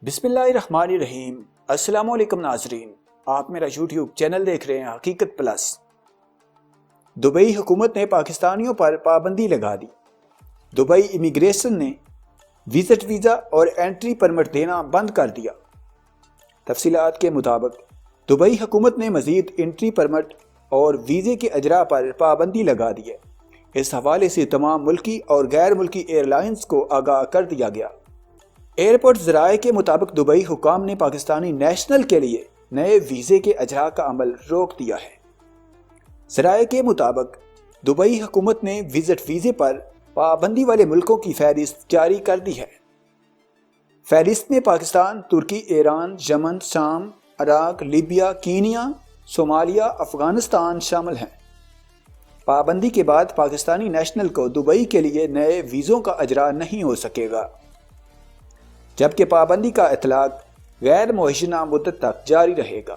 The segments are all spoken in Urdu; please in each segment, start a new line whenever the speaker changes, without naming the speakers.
بسم اللہ الرحمن الرحیم۔ السلام علیکم ناظرین، آپ میرا یوٹیوب چینل دیکھ رہے ہیں حقیقت پلس۔ دبئی حکومت نے پاکستانیوں پر پابندی لگا دی۔ دبئی امیگریشن نے وزٹ ویزا اور انٹری پرمٹ دینا بند کر دیا۔ تفصیلات کے مطابق دبئی حکومت نے مزید انٹری پرمٹ اور ویزے کے اجراء پر پابندی لگا دی ہے۔ اس حوالے سے تمام ملکی اور غیر ملکی ایئر لائنز کو آگاہ کر دیا گیا۔ ایئرپورٹ ذرائع کے مطابق دبئی حکام نے پاکستانی نیشنل کے لیے نئے ویزے کے اجراء کا عمل روک دیا ہے۔ ذرائع کے مطابق دبئی حکومت نے وزٹ ویزے پر پابندی والے ملکوں کی فہرست جاری کر دی ہے۔ فہرست میں پاکستان، ترکی، ایران، یمن، شام، Iraq, Libya, Kenya, Somalia, Afghanistan شامل ہیں۔ پابندی کے بعد پاکستانی نیشنل کو دبئی کے لیے نئے ویزوں کا اجراء نہیں ہو سکے گا، جبکہ پابندی کا اطلاق غیر معینہ مدت تک جاری رہے گا۔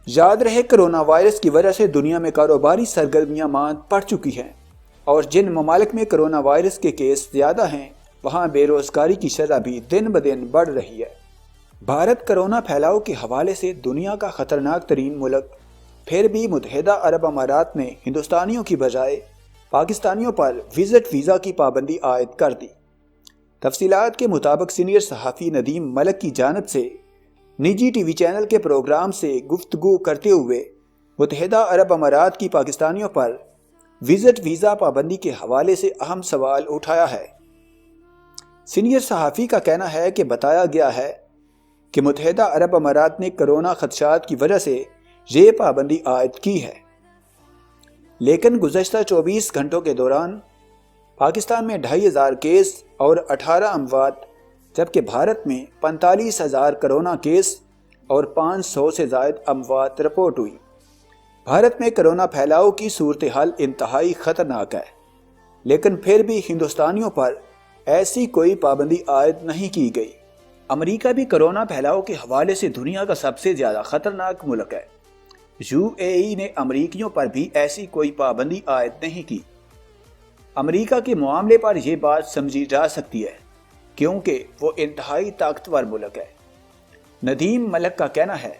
یاد رہے، کرونا وائرس کی وجہ سے دنیا میں کاروباری سرگرمیاں ماند پڑ چکی ہیں، اور جن ممالک میں کرونا وائرس کے کیس زیادہ ہیں وہاں بے روزگاری کی شرح بھی دن بدن بڑھ رہی ہے۔ بھارت کرونا پھیلاؤ کے حوالے سے دنیا کا خطرناک ترین ملک، پھر بھی متحدہ عرب امارات نے ہندوستانیوں کی بجائے پاکستانیوں پر وزٹ ویزا کی پابندی عائد کر دی۔ تفصیلات کے مطابق سینئر صحافی ندیم ملک کی جانب سے نجی ٹی وی چینل کے پروگرام سے گفتگو کرتے ہوئے متحدہ عرب امارات کی پاکستانیوں پر وزٹ ویزا پابندی کے حوالے سے اہم سوال اٹھایا ہے۔ سینئر صحافی کا کہنا ہے کہ بتایا گیا ہے کہ متحدہ عرب امارات نے کرونا خدشات کی وجہ سے یہ پابندی عائد کی ہے، لیکن گزشتہ 24 گھنٹوں کے دوران پاکستان میں 2500 کیس اور 18 اموات، جبکہ بھارت میں 45,000 کرونا کیس اور 500 سے زائد اموات رپورٹ ہوئی۔ بھارت میں کرونا پھیلاؤ کی صورتحال انتہائی خطرناک ہے، لیکن پھر بھی ہندوستانیوں پر ایسی کوئی پابندی عائد نہیں کی گئی۔ امریکہ بھی کرونا پھیلاؤ کے حوالے سے دنیا کا سب سے زیادہ خطرناک ملک ہے۔ UAE نے امریکیوں پر بھی ایسی کوئی پابندی عائد نہیں کی۔ امریکہ کے معاملے پر یہ بات سمجھی جا سکتی ہے کیونکہ وہ انتہائی طاقتور ملک ہے۔ ندیم ملک کا کہنا ہے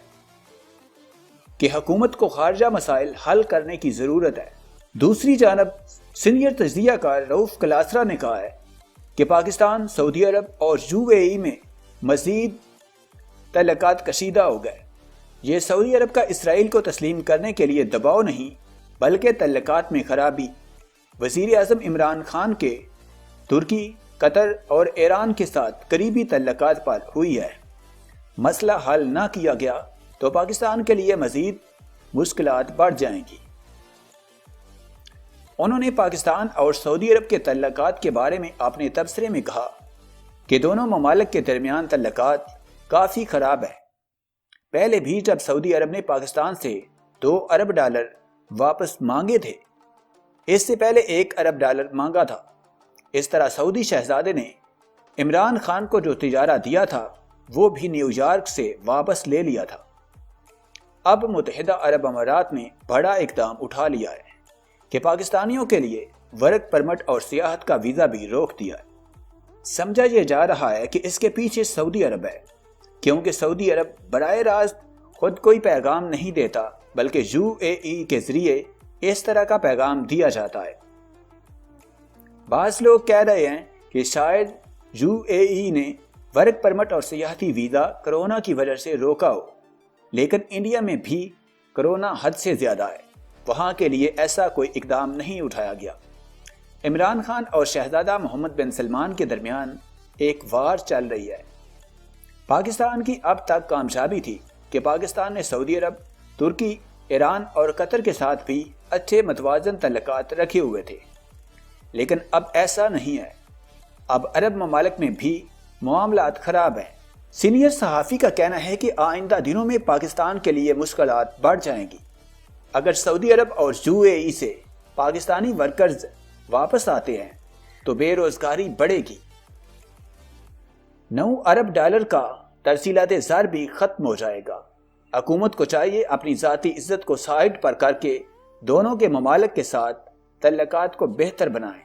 کہ حکومت کو خارجہ مسائل حل کرنے کی ضرورت ہے۔ دوسری جانب سینئر تجزیہ کار رؤف کلاسرا نے کہا ہے کہ پاکستان، سعودی عرب اور UAE میں مزید تعلقات کشیدہ ہو گئے۔ یہ سعودی عرب کا اسرائیل کو تسلیم کرنے کے لیے دباؤ نہیں بلکہ تعلقات میں خرابی۔ وزیر اعظم عمران خان کے ترکی، قطر اور ایران کے ساتھ قریبی تعلقات پر ہوئی ہے۔ مسئلہ حل نہ کیا گیا تو پاکستان کے لیے مزید مشکلات بڑھ جائیں گی۔ انہوں نے پاکستان اور سعودی عرب کے تعلقات کے بارے میں اپنے تبصرے میں کہا کہ دونوں ممالک کے درمیان تعلقات کافی خراب ہیں۔ پہلے بھی جب سعودی عرب نے پاکستان سے $2 ارب واپس مانگے تھے، اس سے پہلے $1 ارب مانگا تھا۔ اس طرح سعودی شہزادے نے عمران خان کو جو تجارہ دیا تھا وہ بھی نیو یارک سے واپس لے لیا تھا۔ اب متحدہ عرب امارات نے بڑا اقدام اٹھا لیا ہے کہ پاکستانیوں کے لیے ورک پرمٹ اور سیاحت کا ویزا بھی روک دیا ہے۔ سمجھا یہ جا رہا ہے کہ اس کے پیچھے سعودی عرب ہے، کیونکہ سعودی عرب براہ راست خود کوئی پیغام نہیں دیتا بلکہ UAE کے ذریعے اس طرح کا پیغام دیا جاتا ہے۔ بعض لوگ کہہ رہے ہیں کہ شاید UAE نے ورک پرمٹ اور سیاحتی ویزا کرونا کی وجہ سے روکا ہو، لیکن انڈیا میں بھی کرونا حد سے زیادہ ہے، وہاں کے لیے ایسا کوئی اقدام نہیں اٹھایا گیا۔ عمران خان اور شہزادہ محمد بن سلمان کے درمیان ایک وار چل رہی ہے۔ پاکستان کی اب تک کامیابی تھی کہ پاکستان نے سعودی عرب، ترکی، ایران اور قطر کے ساتھ بھی اچھے متوازن تعلقات رکھے ہوئے تھے، لیکن اب ایسا نہیں ہے۔ اب عرب ممالک میں بھی معاملات خراب ہیں۔ سینئر صحافی کا کہنا ہے کہ آئندہ دنوں میں پاکستان کے لیے مشکلات بڑھ جائیں گی۔ اگر سعودی عرب اور UAE سے پاکستانی ورکرز واپس آتے ہیں تو بے روزگاری بڑھے گی۔ $9 ارب کا ترسیلات زر بھی ختم ہو جائے گا۔ حکومت کو چاہیے اپنی ذاتی عزت کو سائڈ پر کر کے دونوں کے ممالک کے ساتھ تعلقات کو بہتر بنائیں۔